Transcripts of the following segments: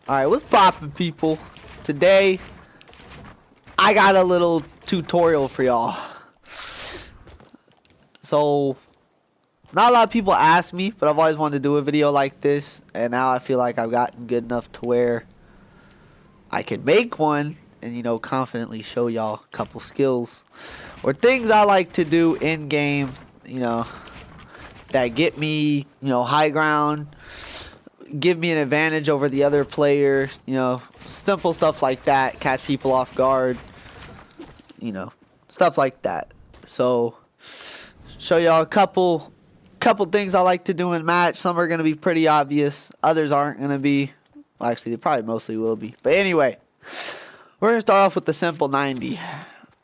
Alright, what's poppin', people? Today, I got a little tutorial for y'all. So, not a lot of people ask me, but I've always wanted to do a video like this. And now I feel like I've gotten good enough to where I can make one and, confidently show y'all a couple skills. Or things I like to do in-game, that get me, high ground. Give me an advantage over the other player, simple stuff like that, catch people off guard, stuff like that. So, show y'all a couple things I like to do in match. Some are going to be pretty obvious, others aren't going to be. Well, actually, they probably mostly will be. But anyway, we're going to start off with the simple 90.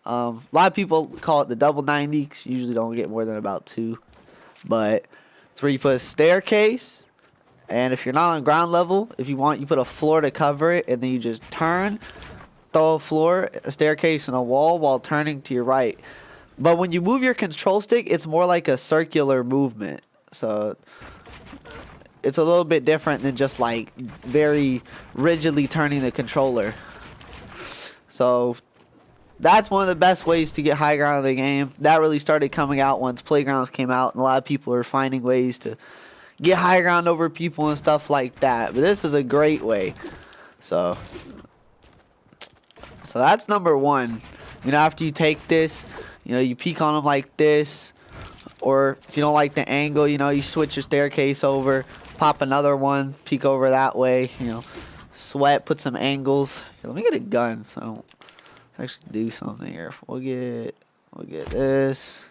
A lot of people call it the double 90 because you usually don't get more than about 2. But it's where you put a staircase. And if you're not on ground level, if you want, you put a floor to cover it, and then you just turn, throw a floor, a staircase, and a wall while turning to your right. But when you move your control stick, it's more like a circular movement. So it's a little bit different than just like very rigidly turning the controller. So that's one of the best ways to get high ground in the game. That really started coming out once Playgrounds came out, and a lot of people are finding ways to get high ground over people and stuff like that. But this is a great way. So that's number 1. After you take this, you peek on them like this. Or if you don't like the angle, you switch your staircase over. Pop another one. Peek over that way. Sweat. Put some angles. Here, let me get a gun so I don't actually do something here. We'll get this.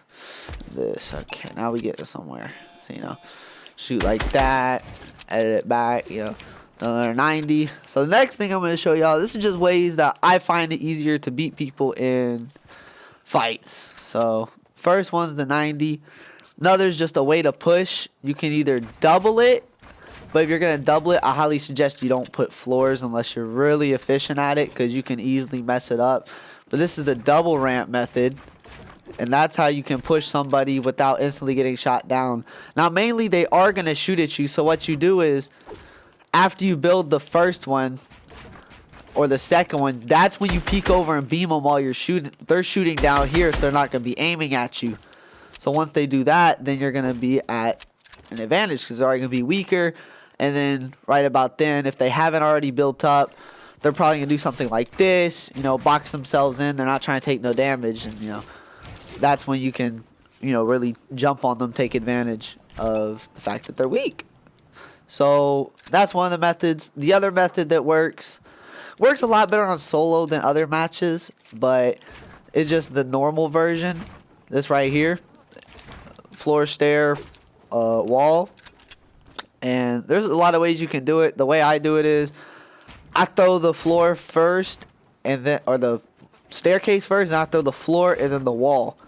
This. Okay, now we get to somewhere. So, shoot like that, edit it back, another 90. So the next thing I'm going to show y'all, this is just ways that I find it easier to beat people in fights. So first one's the 90. Another's just a way to push. You can either double it, but if you're going to double it, I highly suggest you don't put floors unless you're really efficient at it, because you can easily mess it up. But this is the double ramp method. And that's how you can push somebody without instantly getting shot down. Now, mainly they are going to shoot at you. So what you do is, after you build the first one or the second one, that's when you peek over and beam them while you're shooting. They're shooting down here, so they're not going to be aiming at you. So once they do that, then you're going to be at an advantage because they're already going to be weaker. And then right about then, if they haven't already built up, they're probably going to do something like this, box themselves in. They're not trying to take no damage, and, that's when you can, really jump on them, take advantage of the fact that they're weak. So that's one of the methods. The other method that works a lot better on solo than other matches, but it's just the normal version. This right here, floor, stair, wall. And there's a lot of ways you can do it. The way I do it is I throw the floor first, and then, or the staircase first, and I throw the floor and then the wall.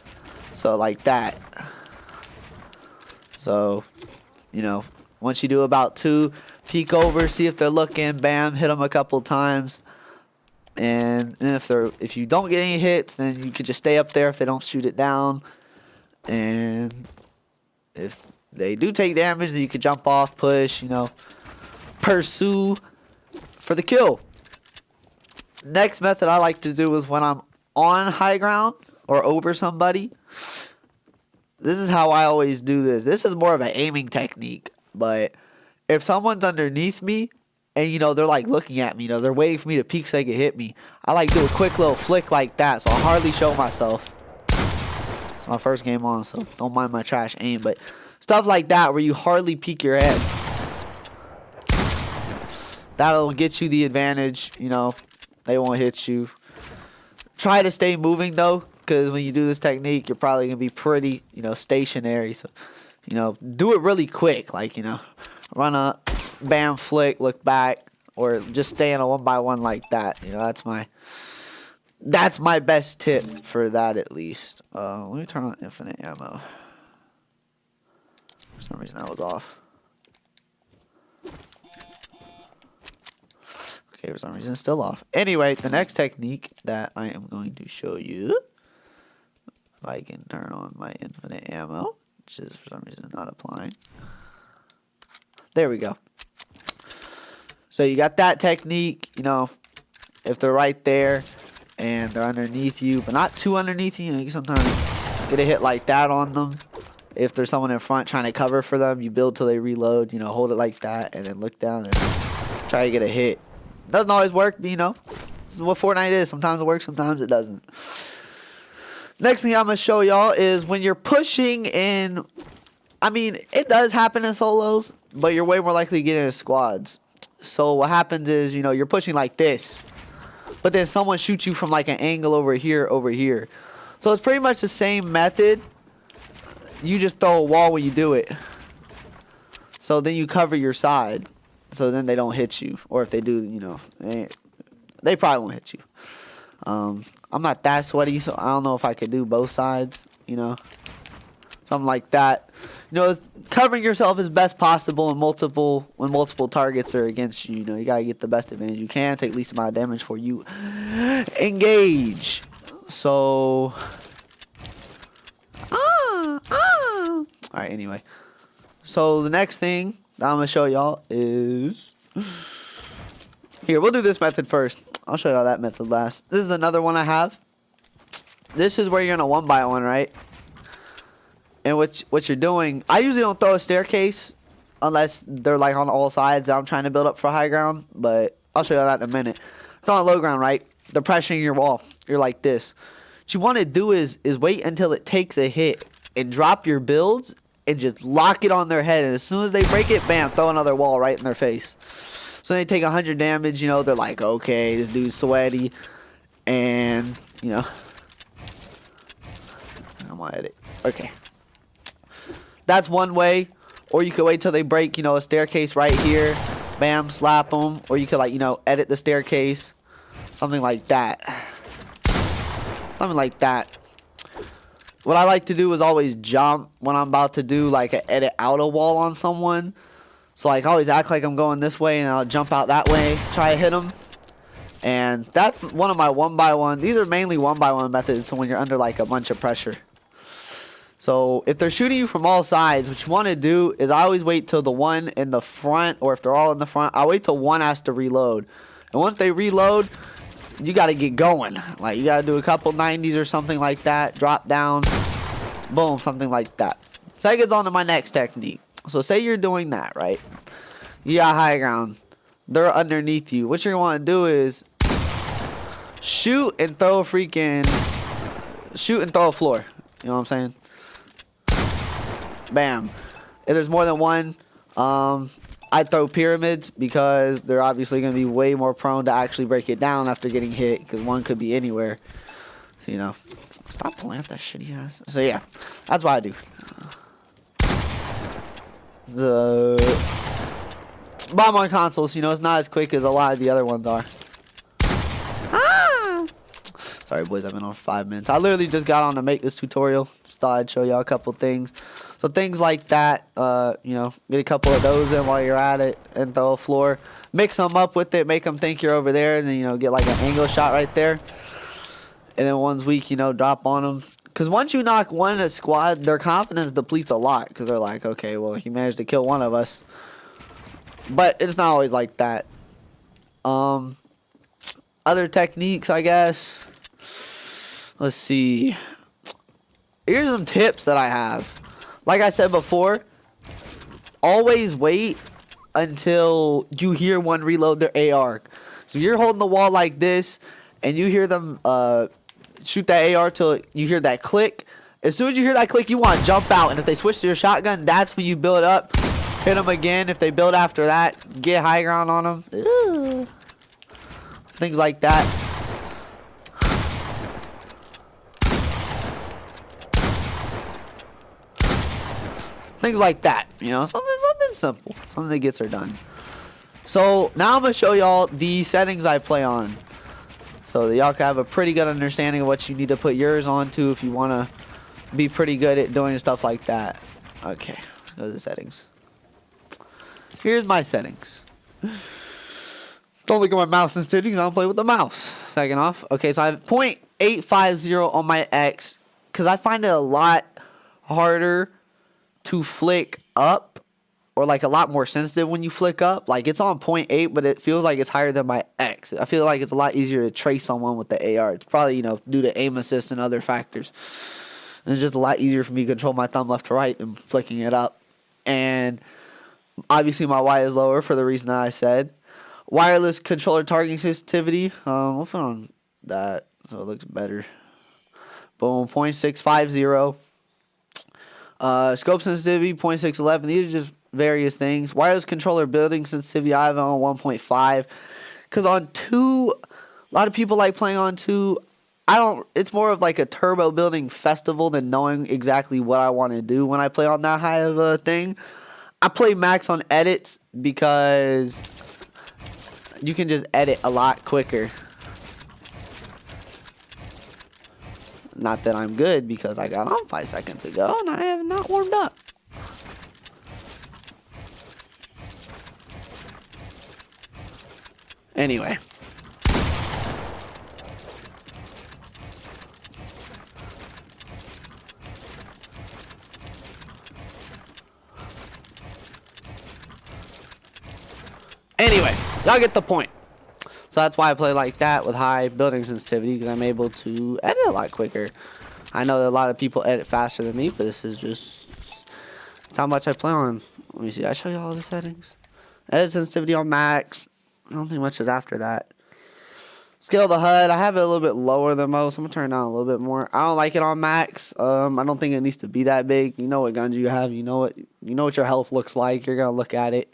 So like that. So, once you do about 2, peek over, see if they're looking, bam, hit them a couple times. And if you don't get any hits, then you could just stay up there if they don't shoot it down. And if they do take damage, then you could jump off, push, pursue for the kill. Next method I like to do is when I'm on high ground or over somebody. This is how I always do this. This is more of an aiming technique. But if someone's underneath me and, they're like looking at me, they're waiting for me to peek so they can hit me, I like do a quick little flick like that. So I hardly show myself. It's my first game on, so don't mind my trash aim. But stuff like that where you hardly peek your head. That'll get you the advantage. They won't hit you. Try to stay moving, though, because when you do this technique, you're probably going to be pretty, stationary. So, do it really quick. Like, run up, bam, flick, look back, or just stay in a 1x1 like that. That's my best tip for that, at least. Let me turn on infinite ammo. For some reason, that was off. Okay, for some reason, it's still off. Anyway, the next technique that I am going to show you, if I can turn on my infinite ammo, which is for some reason not applying. There we go. So you got that technique, you know, if they're right there and they're underneath you, but not too underneath you. You know, you sometimes get a hit like that on them. If there's someone in front trying to cover for them, you build till they reload, you know, hold it like that and then look down and try to get a hit. Doesn't always work, but you know, this is what Fortnite is. Sometimes it works, sometimes it doesn't. Next thing I'm going to show y'all is when you're pushing in, I mean, it does happen in solos, but you're way more likely to get into squads. So what happens is, you know, you're pushing like this, but then someone shoots you from like an angle over here. So it's pretty much the same method. You just throw a wall when you do it. So then you cover your side. So then they don't hit you. Or if they do, you know, they probably won't hit you. I'm not that sweaty, so I don't know if I could do both sides, you know. Something like that. You know, covering yourself as best possible when multiple targets are against you. You know, you gotta get the best advantage you can, take least amount of damage before you engage. So alright, anyway. So the next thing that I'm gonna show y'all is here, we'll do this method first. I'll show y'all that method last. This is another one I have. This is where you're gonna 1x1, right? And what you're doing, I usually don't throw a staircase unless they're like on all sides that I'm trying to build up for high ground, but I'll show you that in a minute. It's on low ground, right? They're pressuring your wall. You're like this. What you want to do is wait until it takes a hit and drop your builds and just lock it on their head. And as soon as they break it, bam, throw another wall right in their face. So they take 100 damage, you know, they're like, okay, this dude's sweaty. And, you know, I'm gonna edit. Okay. That's one way. Or you could wait till they break, you know, a staircase right here. Bam, slap them. Or you could, like, you know, edit the staircase. Something like that. Something like that. What I like to do is always jump when I'm about to do, like, an edit out a wall on someone. So, like, I always act like I'm going this way, and I'll jump out that way, try to hit them. And that's one of my 1x1. These are mainly 1x1 methods, so when you're under, like, a bunch of pressure. So, if they're shooting you from all sides, what you want to do is I always wait till the one in the front, or if they're all in the front, I wait till one has to reload. And once they reload, you got to get going. Like, you got to do a couple 90s or something like that, drop down, boom, something like that. So, that gets on to my next technique. So say you're doing that, right? You got high ground. They're underneath you. What you're going to want to do is shoot and throw a floor. You know what I'm saying? Bam. If there's more than one, I throw pyramids because they're obviously going to be way more prone to actually break it down after getting hit because one could be anywhere. So, you know, stop pulling out that shitty ass. So, yeah, that's what I do. The bomb on consoles, you know, it's not as quick as a lot of the other ones are. Sorry, boys, I've been on for 5 minutes. I literally just got on to make this tutorial. Just thought I'd show y'all a couple things. So things like that, you know, get a couple of those in while you're at it and throw a floor. Mix them up with it, make them think you're over there, and then, you know, get like an angle shot right there. And then one's weak, you know, drop on them. Because once you knock one in a squad, their confidence depletes a lot. Because they're like, okay, well, he managed to kill one of us. But it's not always like that. Other techniques, I guess. Let's see. Here's some tips that I have. Like I said before, always wait until you hear one reload their AR. So you're holding the wall like this, and you hear them shoot that AR till you hear that click. As soon as you hear that click, you want to jump out. And if they switch to your shotgun, that's when you build up. Hit them again. If they build after that, get high ground on them. Ooh. Things like that. Things like that. You know, something simple. Something that gets her done. So now I'm going to show y'all the settings I play on. So that y'all can have a pretty good understanding of what you need to put yours onto if you want to be pretty good at doing stuff like that. Okay, go to the settings. Here's my settings. Don't look at my mouse instead because I don't play with the mouse. Second off. Okay, so I have 0.850 on my X because I find it a lot harder to flick up or like a lot more sensitive when you flick up. Like it's on 0.8, but it feels like it's higher than my X. I feel like it's a lot easier to trace someone with the AR. It's probably, due to aim assist and other factors. And it's just a lot easier for me to control my thumb left to right than flicking it up. And obviously my Y is lower for the reason that I said. Wireless controller targeting sensitivity. We'll put on that so it looks better. Boom, 0.650. Scope sensitivity, 0.611. These are just various things. Wireless controller building sensitivity, I have it on 1.5. Because on 2, a lot of people like playing on 2. It's more of like a turbo building festival than knowing exactly what I want to do when I play on that high of a thing. I play max on edits because you can just edit a lot quicker. Not that I'm good, because I got on 5 seconds ago and I have not warmed up. Anyway. Y'all get the point. So that's why I play like that with high building sensitivity, because I'm able to edit a lot quicker. I know that a lot of people edit faster than me, but this is just how much I play on. Let me see. I show you all the settings. Edit sensitivity on max. I don't think much is after that. Scale of the HUD. I have it a little bit lower than most. I'm gonna turn it down a little bit more. I don't like it on max. I don't think it needs to be that big. You know what guns you have. You know what your health looks like. You're gonna look at it.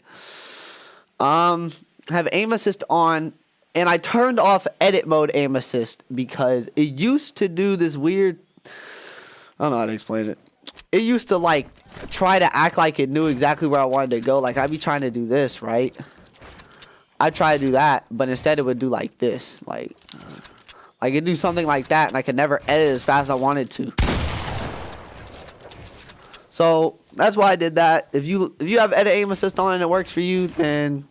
Have aim assist on, and I turned off edit mode aim assist because it used to do this weird, I don't know how to explain it. It used to like try to act like it knew exactly where I wanted to go. Like I'd be trying to do this, right? I'd try to do that, but instead it would do like this, like it'd do something like that, and I could never edit as fast as I wanted to. So that's why I did that. If you have edit aim assist on and it works for you, then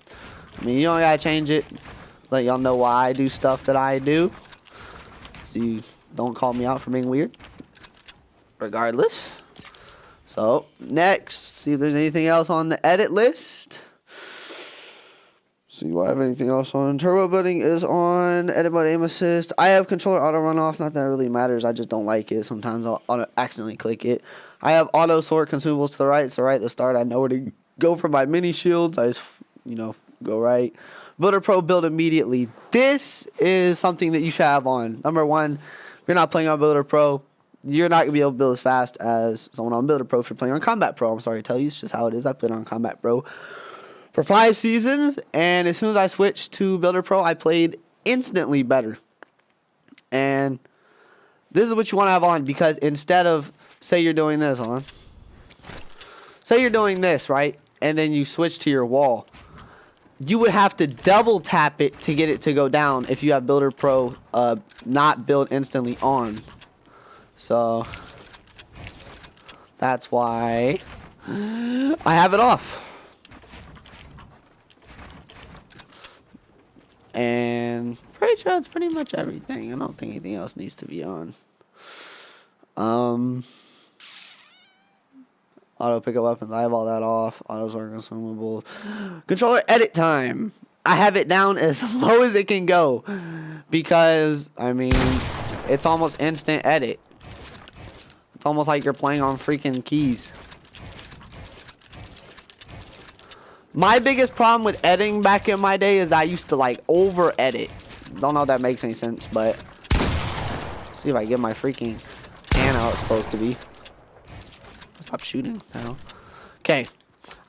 you don't gotta change it. Let y'all know why I do stuff that I do, so you don't call me out for being weird. Regardless. So next, see if there's anything else on the edit list. See, do I have anything else on? Turbo building is on. Edit mode aim assist. I have controller auto run off. Not that it really matters. I just don't like it. Sometimes I'll accidentally click it. I have auto sort consumables to the right. It's right at the start. I know where to go for my mini shields. I just, go right. Builder Pro build immediately. This is something that you should have on. Number one, if you're not playing on Builder Pro, you're not going to be able to build as fast as someone on Builder Pro if you're playing on Combat Pro. I'm sorry to tell you. It's just how it is. I played on Combat Pro for 5 seasons, and as soon as I switched to Builder Pro, I played instantly better. And this is what you want to have on, because instead of, say you're doing this, say you're doing this, right? And then you switch to your wall. You would have to double tap it to get it to go down if you have Builder Pro not build instantly on. So that's why I have it off. And pretty sure that's pretty much everything. I don't think anything else needs to be on. Auto pickup weapons, I have all that off. Auto sort consumables. Controller edit time. I have it down as low as it can go, because it's almost instant edit. It's almost like you're playing on freaking keys. My biggest problem with editing back in my day is that I used to over edit. Don't know if that makes any sense, but see if I get my freaking hand how it's supposed to be. Stop shooting now. Okay.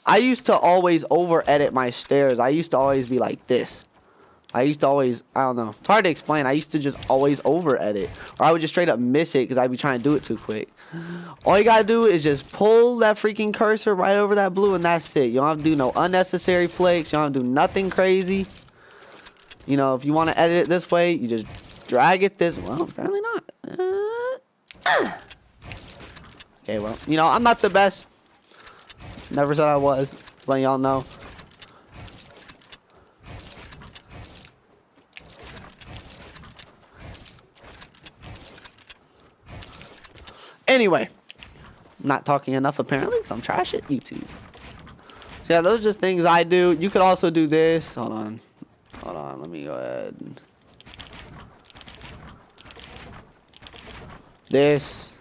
I used to always over edit my stairs. I used to always be like this. I don't know. It's hard to explain. I used to just always over edit. Or I would just straight up miss it because I'd be trying to do it too quick. All you gotta do is just pull that freaking cursor right over that blue, and that's it. You don't have to do no unnecessary flicks. You don't have to do nothing crazy. If you want to edit it this way, you just drag it this way. Well, apparently not. Okay, well, I'm not the best. Never said I was. Just letting y'all know. Anyway, I'm not talking enough apparently, because I'm trash at YouTube. So yeah, those are just things I do. You could also do this. Hold on. Hold on. Let me go ahead. This.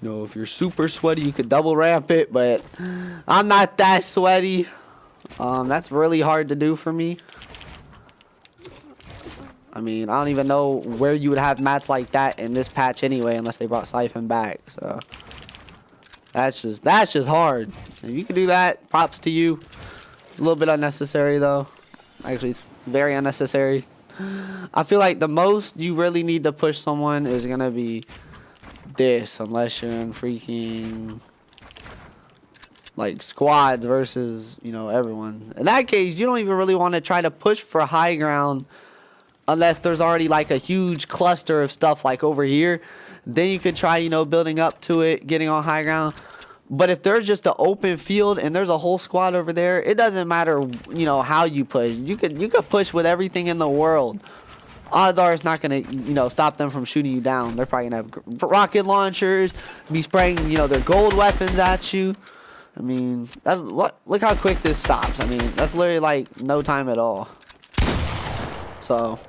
You know, if you're super sweaty, you could double ramp it, but I'm not that sweaty. That's really hard to do for me. I mean, I don't even know where you would have mats like that in this patch anyway, unless they brought Siphon back. So that's just hard. If you can do that, props to you. It's a little bit unnecessary though. Actually, it's very unnecessary. I feel like the most you really need to push someone is gonna be this, unless you're in freaking like squads versus, you know, everyone. In that case, you don't even really want to try to push for high ground unless there's already like a huge cluster of stuff like over here. Then you could try, you know, building up to it, getting on high ground. But if there's just an open field and there's a whole squad over there, it doesn't matter, you know, how you push. You could push with everything in the world. Odds are it's not gonna, you know, stop them from shooting you down. They're probably gonna have rocket launchers, be spraying, you know, their gold weapons at you. I mean, that's what. Look how quick this stops. I mean, that's literally like no time at all. So,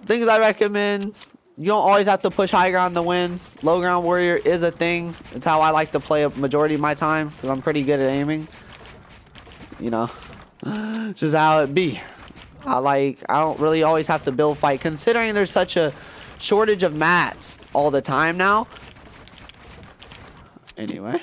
things I recommend. You don't always have to push high ground to win. Low ground warrior is a thing. It's how I like to play a majority of my time because I'm pretty good at aiming. You know, just how it be. I don't really always have to build fight considering there's such a shortage of mats all the time now. Anyway.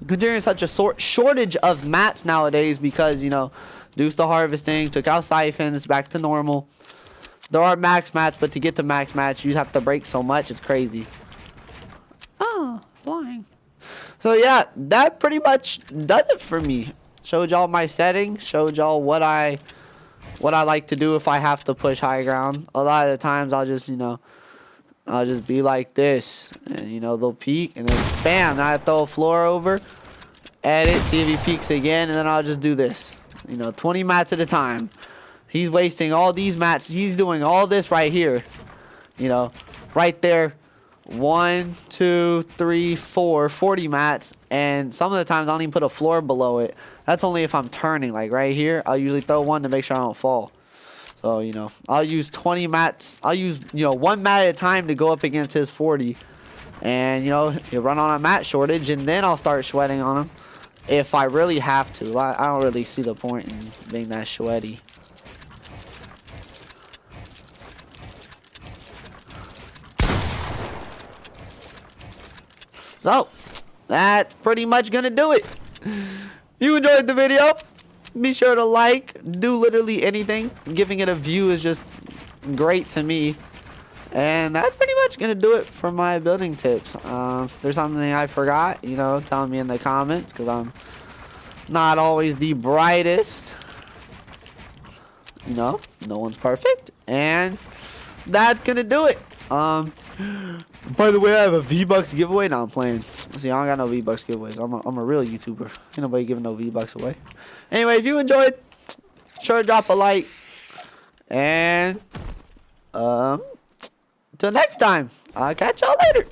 Considering such a shortage of mats nowadays because, you know, due to the harvesting, took out siphons, back to normal. There are max mats, but to get to max mats, you have to break so much, it's crazy. Oh, flying. So yeah, that pretty much does it for me. Showed y'all my settings, showed y'all what I like to do if I have to push high ground. A lot of the times I'll just, you know, I'll just be like this. And, you know, they'll peek, and then bam, I throw a floor over, edit, see if he peeks again, and then I'll just do this. You know, 20 mats at a time. He's wasting all these mats. He's doing all this right here. You know, right there. 1, 2, 3, 4, 40 mats. And some of the times I don't even put a floor below it. That's only if I'm turning. Like right here, I'll usually throw one to make sure I don't fall. So, you know, I'll use 20 mats. I'll use, you know, 1 mat at a time to go up against his 40. And, you know, he'll run on a mat shortage. And then I'll start sweating on him. If I really have to. I don't really see the point in being that sweaty. So, that's pretty much gonna do it. If you enjoyed the video, be sure to like, do literally anything. Giving it a view is just great to me. And that's pretty much gonna do it for my building tips. If there's something I forgot, you know, tell me in the comments, because I'm not always the brightest. You know, no one's perfect. And that's gonna do it. By the way, I have a V-Bucks giveaway. No, I'm playing. See, I don't got no V-Bucks giveaways. I'm a real YouTuber. Ain't nobody giving no V-Bucks away. Anyway, if you enjoyed, sure drop a like. And till next time, I'll catch y'all later.